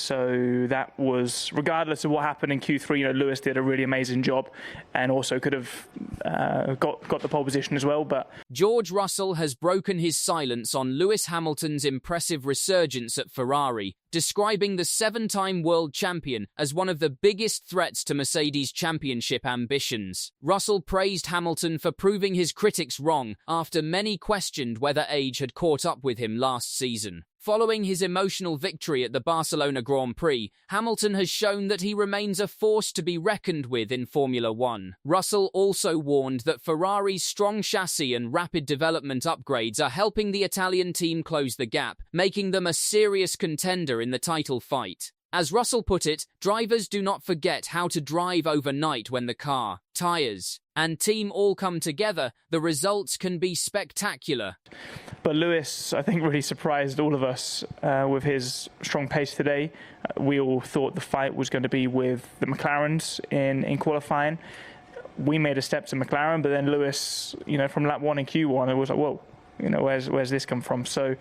So that was, regardless of what happened in Q3, Lewis did a really amazing job and also could have got the pole position as well. But George Russell has broken his silence on Lewis Hamilton's impressive resurgence at Ferrari, describing the 7-time world champion as one of the biggest threats to Mercedes' championship ambitions. Russell praised Hamilton for proving his critics wrong after many questioned whether age had caught up with him last season. Following his emotional victory at the Barcelona Grand Prix, Hamilton has shown that he remains a force to be reckoned with in Formula One. Russell also warned that Ferrari's strong chassis and rapid development upgrades are helping the Italian team close the gap, making them a serious contender in the title fight. As Russell put it, drivers do not forget how to drive overnight when the car, tyres, and team all come together. The results can be spectacular. But Lewis, I think, really surprised all of us with his strong pace today. We all thought the fight was going to be with the McLarens in qualifying. We made a step to McLaren, but then Lewis, from lap 1 in Q1, it was like, whoa, where's this come from? So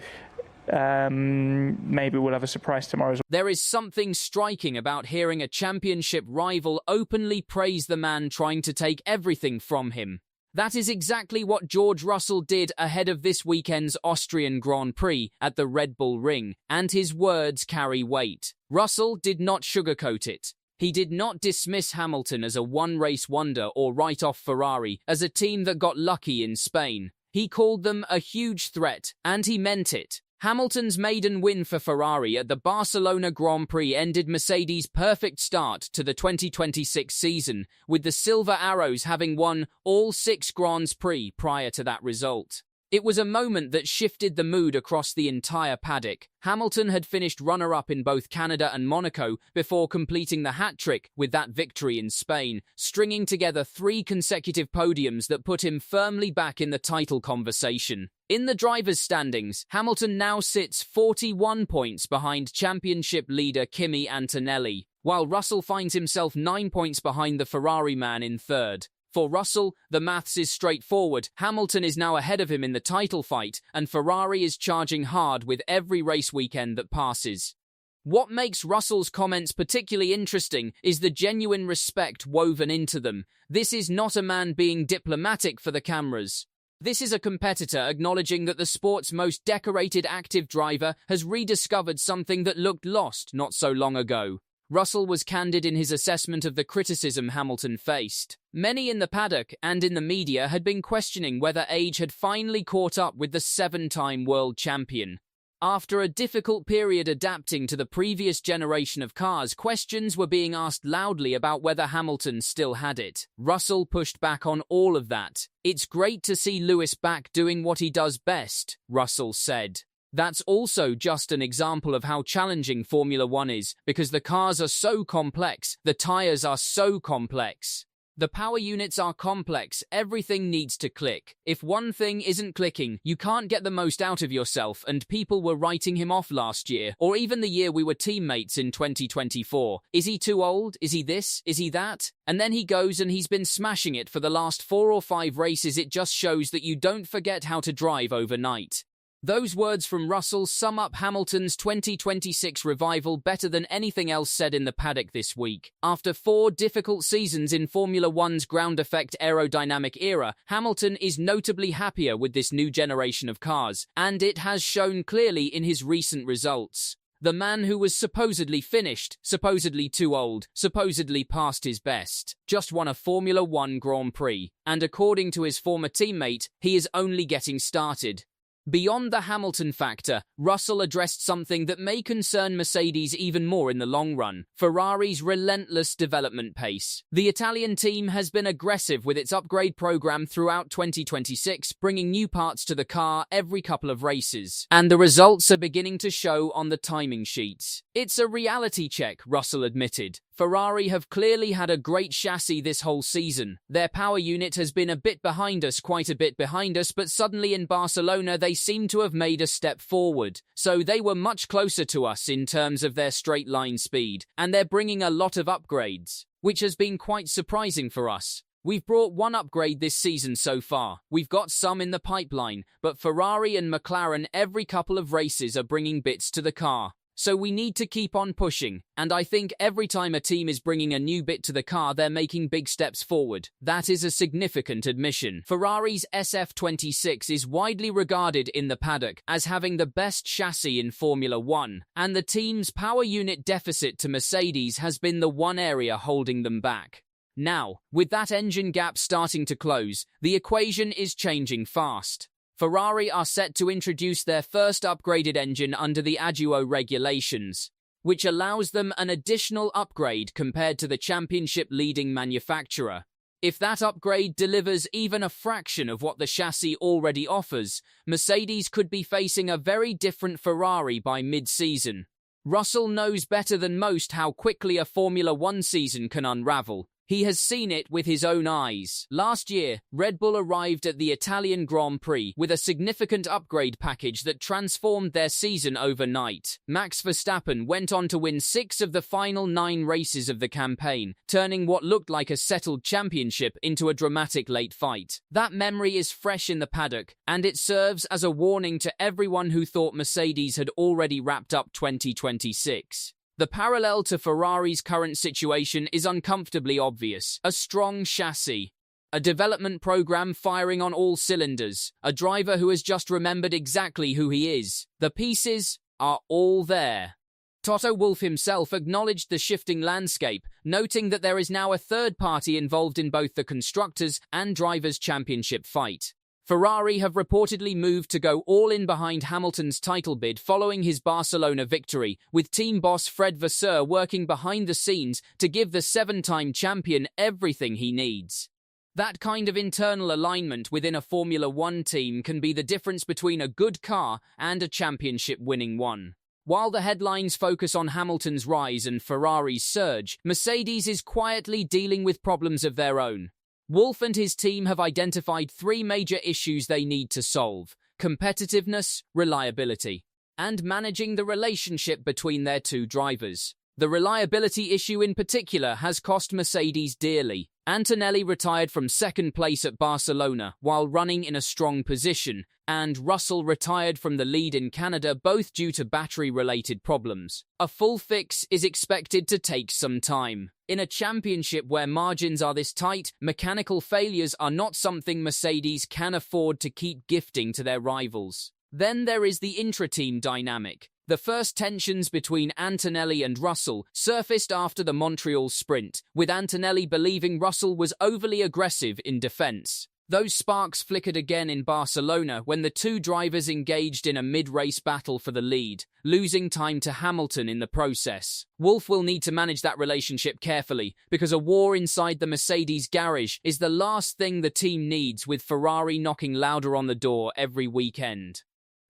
maybe we'll have a surprise tomorrow as well. There is something striking about hearing a championship rival openly praise the man trying to take everything from him. That is exactly what George Russell did ahead of this weekend's Austrian Grand Prix at the Red Bull Ring, and his words carry weight. Russell did not sugarcoat it. He did not dismiss Hamilton as a one-race wonder or write off Ferrari as a team that got lucky in Spain. He called them a huge threat, and he meant it. Hamilton's maiden win for Ferrari at the Barcelona Grand Prix ended Mercedes' perfect start to the 2026 season, with the Silver Arrows having won all 6 Grands Prix prior to that result. It was a moment that shifted the mood across the entire paddock. Hamilton had finished runner-up in both Canada and Monaco before completing the hat-trick with that victory in Spain, stringing together 3 consecutive podiums that put him firmly back in the title conversation. In the drivers' standings, Hamilton now sits 41 points behind championship leader Kimi Antonelli, while Russell finds himself 9 points behind the Ferrari man in third. For Russell, the maths is straightforward. Hamilton is now ahead of him in the title fight, and Ferrari is charging hard with every race weekend that passes. What makes Russell's comments particularly interesting is the genuine respect woven into them. This is not a man being diplomatic for the cameras. This is a competitor acknowledging that the sport's most decorated active driver has rediscovered something that looked lost not so long ago. Russell was candid in his assessment of the criticism Hamilton faced. Many in the paddock and in the media had been questioning whether age had finally caught up with the 7-time world champion. After a difficult period adapting to the previous generation of cars, questions were being asked loudly about whether Hamilton still had it. Russell pushed back on all of that. "It's great to see Lewis back doing what he does best," Russell said. That's also just an example of how challenging Formula One is, because the cars are so complex, the tyres are so complex. The power units are complex, everything needs to click. If one thing isn't clicking, you can't get the most out of yourself, and people were writing him off last year, or even the year we were teammates in 2024. Is he too old? Is he this? Is he that? And then he goes and he's been smashing it for the last 4 or 5 races. It just shows that you don't forget how to drive overnight. Those words from Russell sum up Hamilton's 2026 revival better than anything else said in the paddock this week. After 4 difficult seasons in Formula One's ground effect aerodynamic era, Hamilton is notably happier with this new generation of cars, and it has shown clearly in his recent results. The man who was supposedly finished, supposedly too old, supposedly past his best, just won a Formula One Grand Prix, and according to his former teammate, he is only getting started. Beyond the Hamilton factor, Russell addressed something that may concern Mercedes even more in the long run: Ferrari's relentless development pace. The Italian team has been aggressive with its upgrade program throughout 2026, bringing new parts to the car every couple of races. And the results are beginning to show on the timing sheets. "It's a reality check," Russell admitted. "Ferrari have clearly had a great chassis this whole season. Their power unit has been a bit behind us, quite a bit behind us, but suddenly in Barcelona they seem to have made a step forward. So they were much closer to us in terms of their straight line speed, and they're bringing a lot of upgrades, which has been quite surprising for us. We've brought 1 upgrade this season so far. We've got some in the pipeline, but Ferrari and McLaren every couple of races are bringing bits to the car. So we need to keep on pushing, and I think every time a team is bringing a new bit to the car, they're making big steps forward. That is a significant admission. Ferrari's SF26 is widely regarded in the paddock as having the best chassis in Formula One, and the team's power unit deficit to Mercedes has been the one area holding them back. Now, with that engine gap starting to close, the equation is changing fast. Ferrari are set to introduce their first upgraded engine under the Aguo regulations, which allows them an additional upgrade compared to the championship-leading manufacturer. If that upgrade delivers even a fraction of what the chassis already offers, Mercedes could be facing a very different Ferrari by mid-season. Russell knows better than most how quickly a Formula One season can unravel. He has seen it with his own eyes. Last year, Red Bull arrived at the Italian Grand Prix with a significant upgrade package that transformed their season overnight. Max Verstappen went on to win 6 of the final 9 races of the campaign, turning what looked like a settled championship into a dramatic late fight. That memory is fresh in the paddock, and it serves as a warning to everyone who thought Mercedes had already wrapped up 2026. The parallel to Ferrari's current situation is uncomfortably obvious. A strong chassis, a development program firing on all cylinders, a driver who has just remembered exactly who he is. The pieces are all there. Toto Wolff himself acknowledged the shifting landscape, noting that there is now a third party involved in both the Constructors' and Drivers' Championship fight. Ferrari have reportedly moved to go all in behind Hamilton's title bid following his Barcelona victory, with team boss Fred Vasseur working behind the scenes to give the 7-time champion everything he needs. That kind of internal alignment within a Formula One team can be the difference between a good car and a championship-winning one. While the headlines focus on Hamilton's rise and Ferrari's surge, Mercedes is quietly dealing with problems of their own. Wolff and his team have identified 3 major issues they need to solve: competitiveness, reliability, and managing the relationship between their 2 drivers. The reliability issue in particular has cost Mercedes dearly. Antonelli retired from 2nd place at Barcelona while running in a strong position, and Russell retired from the lead in Canada, both due to battery-related problems. A full fix is expected to take some time. In a championship where margins are this tight, mechanical failures are not something Mercedes can afford to keep gifting to their rivals. Then there is the intra-team dynamic. The first tensions between Antonelli and Russell surfaced after the Montreal sprint, with Antonelli believing Russell was overly aggressive in defense. Those sparks flickered again in Barcelona when the 2 drivers engaged in a mid-race battle for the lead, losing time to Hamilton in the process. Wolff will need to manage that relationship carefully, because a war inside the Mercedes garage is the last thing the team needs, with Ferrari knocking louder on the door every weekend.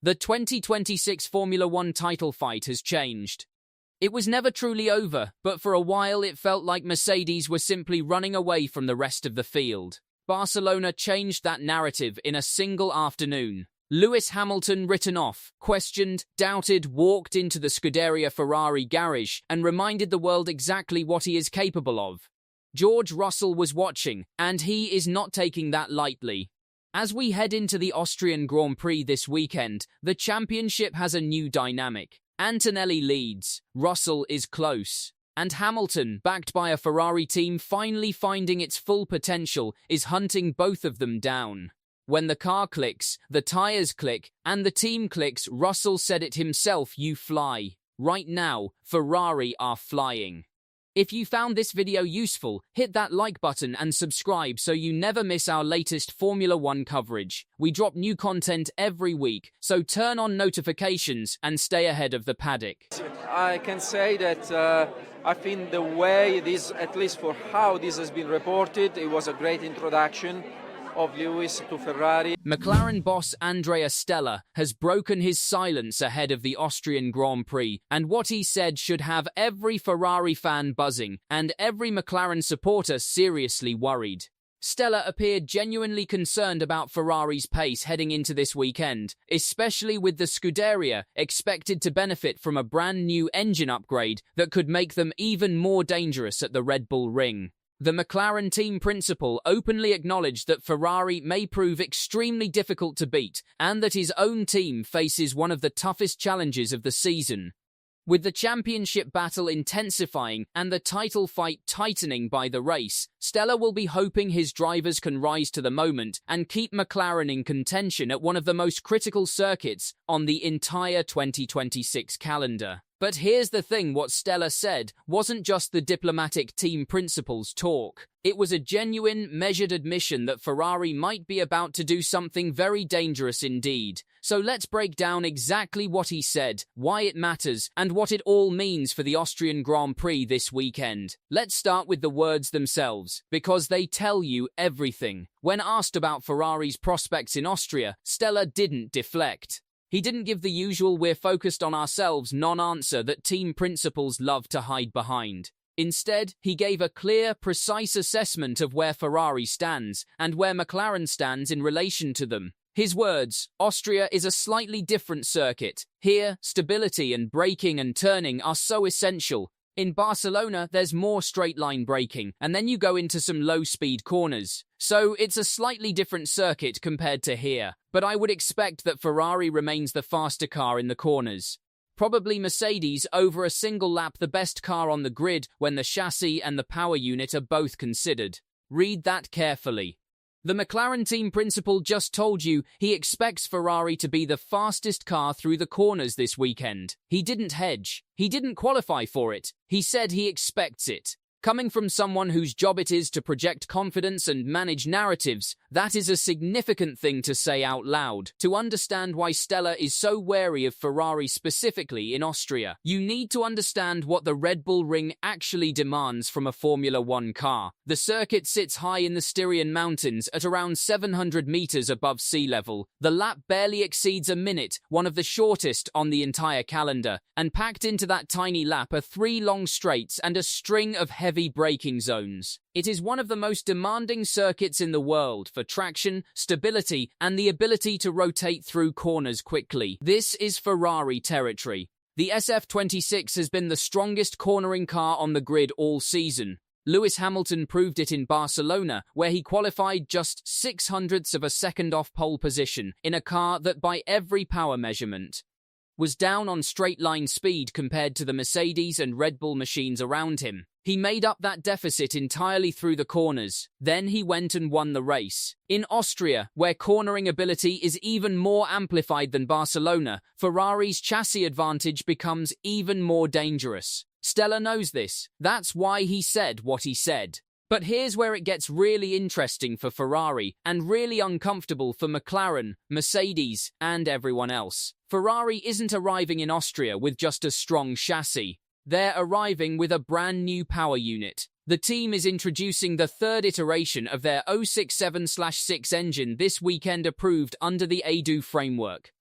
The 2026 Formula One title fight has changed. It was never truly over, but for a while it felt like Mercedes were simply running away from the rest of the field. Barcelona changed that narrative in a single afternoon. Lewis Hamilton, written off, questioned, doubted, walked into the Scuderia Ferrari garage and reminded the world exactly what he is capable of. George Russell was watching, and he is not taking that lightly. As we head into the Austrian Grand Prix this weekend, the championship has a new dynamic. Antonelli leads, Russell is close, and Hamilton, backed by a Ferrari team finally finding its full potential, is hunting both of them down. When the car clicks, the tyres click, and the team clicks, Russell said it himself, "You fly." Right now, Ferrari are flying. If you found this video useful, hit that like button and subscribe so you never miss our latest Formula One coverage. We drop new content every week, so turn on notifications and stay ahead of the paddock. I can say that I think the way this, at least for how this has been reported, it was a great introduction of Lewis to Ferrari. McLaren boss Andrea Stella has broken his silence ahead of the Austrian Grand Prix, and what he said should have every Ferrari fan buzzing and every McLaren supporter seriously worried. Stella appeared genuinely concerned about Ferrari's pace heading into this weekend, especially with the Scuderia expected to benefit from a brand new engine upgrade that could make them even more dangerous at the Red Bull Ring. The McLaren team principal openly acknowledged that Ferrari may prove extremely difficult to beat and that his own team faces one of the toughest challenges of the season. With the championship battle intensifying and the title fight tightening by the race, Stella will be hoping his drivers can rise to the moment and keep McLaren in contention at one of the most critical circuits on the entire 2026 calendar. But here's the thing, what Stella said wasn't just the diplomatic team principles talk. It was a genuine, measured admission that Ferrari might be about to do something very dangerous indeed. So let's break down exactly what he said, why it matters, and what it all means for the Austrian Grand Prix this weekend. Let's start with the words themselves, because they tell you everything. When asked about Ferrari's prospects in Austria, Stella didn't deflect. He didn't give the usual "we're focused on ourselves" non-answer that team principals love to hide behind. Instead, he gave a clear, precise assessment of where Ferrari stands and where McLaren stands in relation to them. His words: Austria is a slightly different circuit. Here, stability and braking and turning are so essential. In Barcelona, there's more straight-line braking, and then you go into some low-speed corners. So it's a slightly different circuit compared to here, but I would expect that Ferrari remains the faster car in the corners. Probably Mercedes over a single lap the best car on the grid when the chassis and the power unit are both considered. Read that carefully. The McLaren team principal just told you he expects Ferrari to be the fastest car through the corners this weekend. He didn't hedge. He didn't qualify for it. He said he expects it. Coming from someone whose job it is to project confidence and manage narratives, that is a significant thing to say out loud. To understand why Stella is so wary of Ferrari specifically in Austria, you need to understand what the Red Bull Ring actually demands from a Formula One car. The circuit sits high in the Styrian Mountains at around 700 meters above sea level. The lap barely exceeds a minute, one of the shortest on the entire calendar, and packed into that tiny lap are 3 long straights and a string of heavy braking zones. It is one of the most demanding circuits in the world for traction, stability, and the ability to rotate through corners quickly. This is Ferrari territory. The SF26 has been the strongest cornering car on the grid all season. Lewis Hamilton proved it in Barcelona, where he qualified just 0.06 of a second off pole position in a car that, by every power measurement, was down on straight-line speed compared to the Mercedes and Red Bull machines around him. He made up that deficit entirely through the corners. Then he went and won the race. In Austria, where cornering ability is even more amplified than Barcelona, Ferrari's chassis advantage becomes even more dangerous. Stella knows this. That's why he said what he said. But here's where it gets really interesting for Ferrari and really uncomfortable for McLaren, Mercedes, and everyone else. Ferrari isn't arriving in Austria with just a strong chassis. They're arriving with a brand new power unit. The team is introducing the third iteration of their 067/6 engine this weekend, approved under the ADU framework.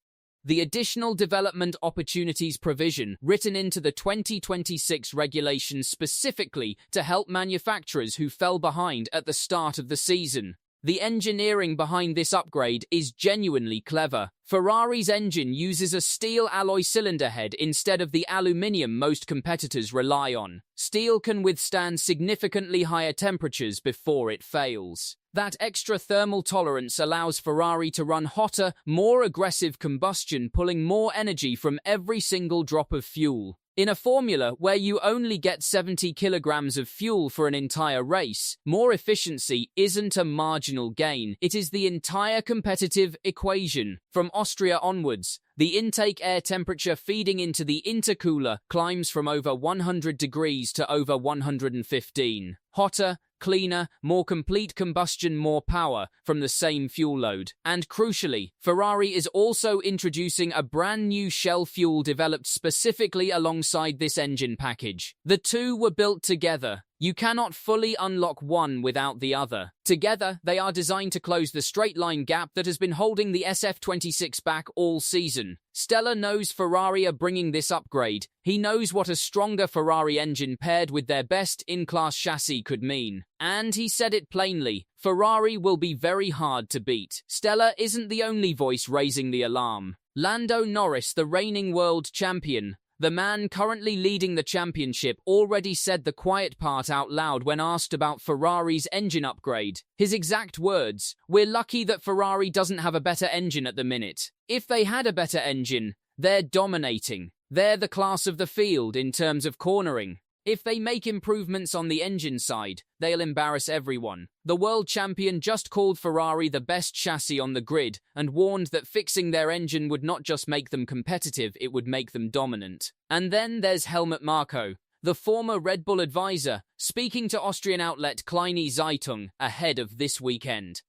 The additional development opportunities provision written into the 2026 regulations specifically to help manufacturers who fell behind at the start of the season. The engineering behind this upgrade is genuinely clever. Ferrari's engine uses a steel alloy cylinder head instead of the aluminium most competitors rely on. Steel can withstand significantly higher temperatures before it fails. That extra thermal tolerance allows Ferrari to run hotter, more aggressive combustion, pulling more energy from every single drop of fuel. In a formula where you only get 70 kilograms of fuel for an entire race, more efficiency isn't a marginal gain. It is the entire competitive equation. From Austria onwards, the intake air temperature feeding into the intercooler climbs from over 100 degrees to over 115. Hotter, cleaner, more complete combustion, more power from the same fuel load. And crucially, Ferrari is also introducing a brand new shell fuel developed specifically alongside this engine package. The two were built together. You cannot fully unlock one without the other. Together, they are designed to close the straight-line gap that has been holding the SF26 back all season. Stella knows Ferrari are bringing this upgrade. He knows what a stronger Ferrari engine paired with their best in-class chassis could mean. And he said it plainly, Ferrari will be very hard to beat. Stella isn't the only voice raising the alarm. Lando Norris, the reigning world champion, the man currently leading the championship, already said the quiet part out loud when asked about Ferrari's engine upgrade. His exact words: "We're lucky that Ferrari doesn't have a better engine at the minute. If they had a better engine, they're dominating." They're the class of the field in terms of cornering. If they make improvements on the engine side, they'll embarrass everyone. The world champion just called Ferrari the best chassis on the grid and warned that fixing their engine would not just make them competitive, it would make them dominant. And then there's Helmut Marko, the former Red Bull advisor, speaking to Austrian outlet Kleine Zeitung ahead of this weekend.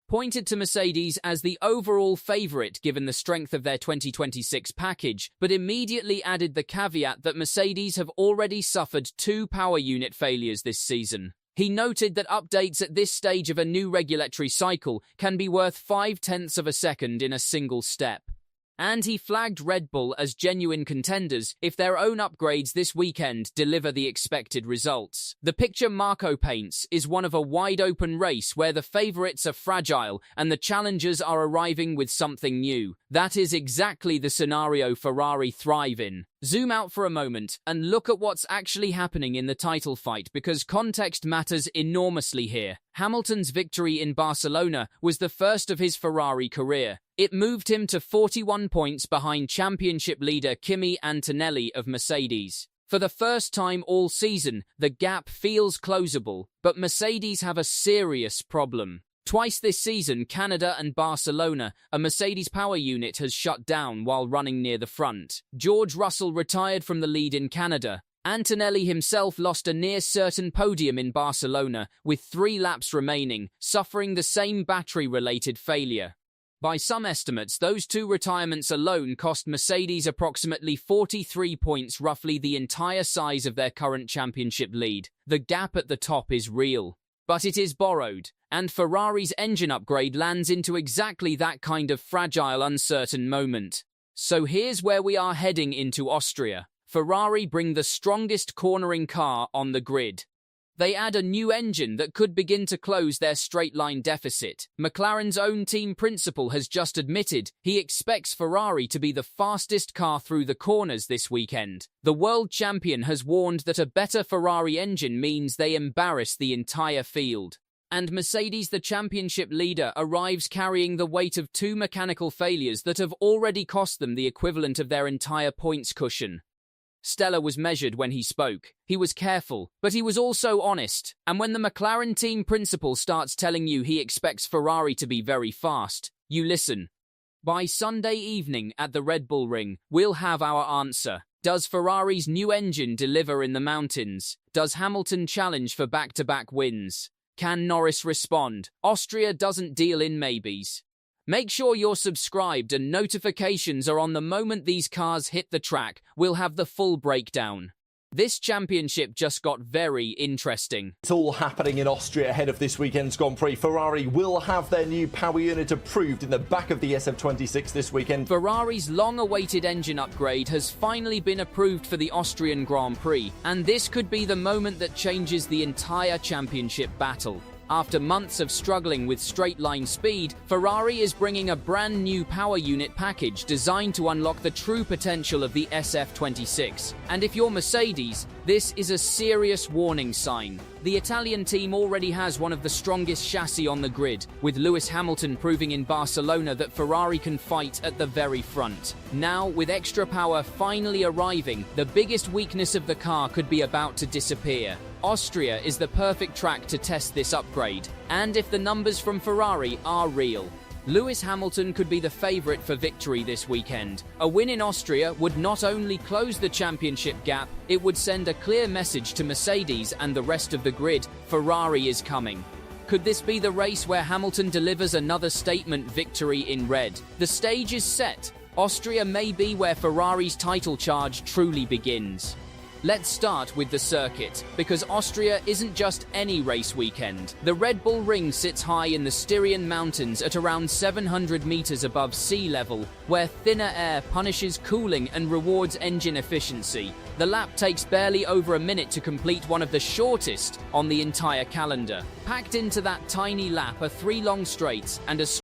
Pointed to Mercedes as the overall favourite given the strength of their 2026 package, but immediately added the caveat that Mercedes have already suffered 2 power unit failures this season. He noted that updates at this stage of a new regulatory cycle can be worth 0.5 of a second in a single step. And he flagged Red Bull as genuine contenders if their own upgrades this weekend deliver the expected results. The picture Marko paints is one of a wide-open race where the favourites are fragile and the challengers are arriving with something new. That is exactly the scenario Ferrari thrive in. Zoom out for a moment and look at what's actually happening in the title fight, because context matters enormously here. Hamilton's victory in Barcelona was the first of his Ferrari career. It moved him to 41 points behind championship leader Kimi Antonelli of Mercedes. For the first time all season, the gap feels closable, but Mercedes have a serious problem. Twice this season, Canada and Barcelona, a Mercedes power unit has shut down while running near the front. George Russell retired from the lead in Canada. Antonelli himself lost a near-certain podium in Barcelona, with 3 laps remaining, suffering the same battery-related failure. By some estimates, those 2 retirements alone cost Mercedes approximately 43 points, roughly the entire size of their current championship lead. The gap at the top is real, but it is borrowed, and Ferrari's engine upgrade lands into exactly that kind of fragile, uncertain moment. So here's where we are heading into Austria. Ferrari bring the strongest cornering car on the grid. They add a new engine that could begin to close their straight-line deficit. McLaren's own team principal has just admitted he expects Ferrari to be the fastest car through the corners this weekend. The world champion has warned that a better Ferrari engine means they embarrass the entire field. And Mercedes, the championship leader, arrives carrying the weight of 2 mechanical failures that have already cost them the equivalent of their entire points cushion. Stella was measured when he spoke. He was careful, but he was also honest. And when the McLaren team principal starts telling you he expects Ferrari to be very fast, you listen. By Sunday evening at the Red Bull Ring, we'll have our answer. Does Ferrari's new engine deliver in the mountains? Does Hamilton challenge for back-to-back wins? Can Norris respond? Austria doesn't deal in maybes. Make sure you're subscribed and notifications are on the moment these cars hit the track. We'll have the full breakdown. This championship just got very interesting. It's all happening in Austria ahead of this weekend's Grand Prix. Ferrari will have their new power unit approved in the back of the SF26 this weekend. Ferrari's long-awaited engine upgrade has finally been approved for the Austrian Grand Prix, and this could be the moment that changes the entire championship battle. After months of struggling with straight-line speed, Ferrari is bringing a brand new power unit package designed to unlock the true potential of the SF26. And if you're Mercedes, this is a serious warning sign. The Italian team already has one of the strongest chassis on the grid, with Lewis Hamilton proving in Barcelona that Ferrari can fight at the very front. Now, with extra power finally arriving, the biggest weakness of the car could be about to disappear. Austria is the perfect track to test this upgrade, and if the numbers from Ferrari are real, Lewis Hamilton could be the favourite for victory this weekend. A win in Austria would not only close the championship gap, it would send a clear message to Mercedes and the rest of the grid: Ferrari is coming. Could this be the race where Hamilton delivers another statement victory in red? The stage is set. Austria may be where Ferrari's title charge truly begins. Let's start with the circuit, because Austria isn't just any race weekend. The Red Bull Ring sits high in the Styrian Mountains at around 700 meters above sea level, where thinner air punishes cooling and rewards engine efficiency. The lap takes barely over a minute to complete, one of the shortest on the entire calendar. Packed into that tiny lap are 3 long straights and a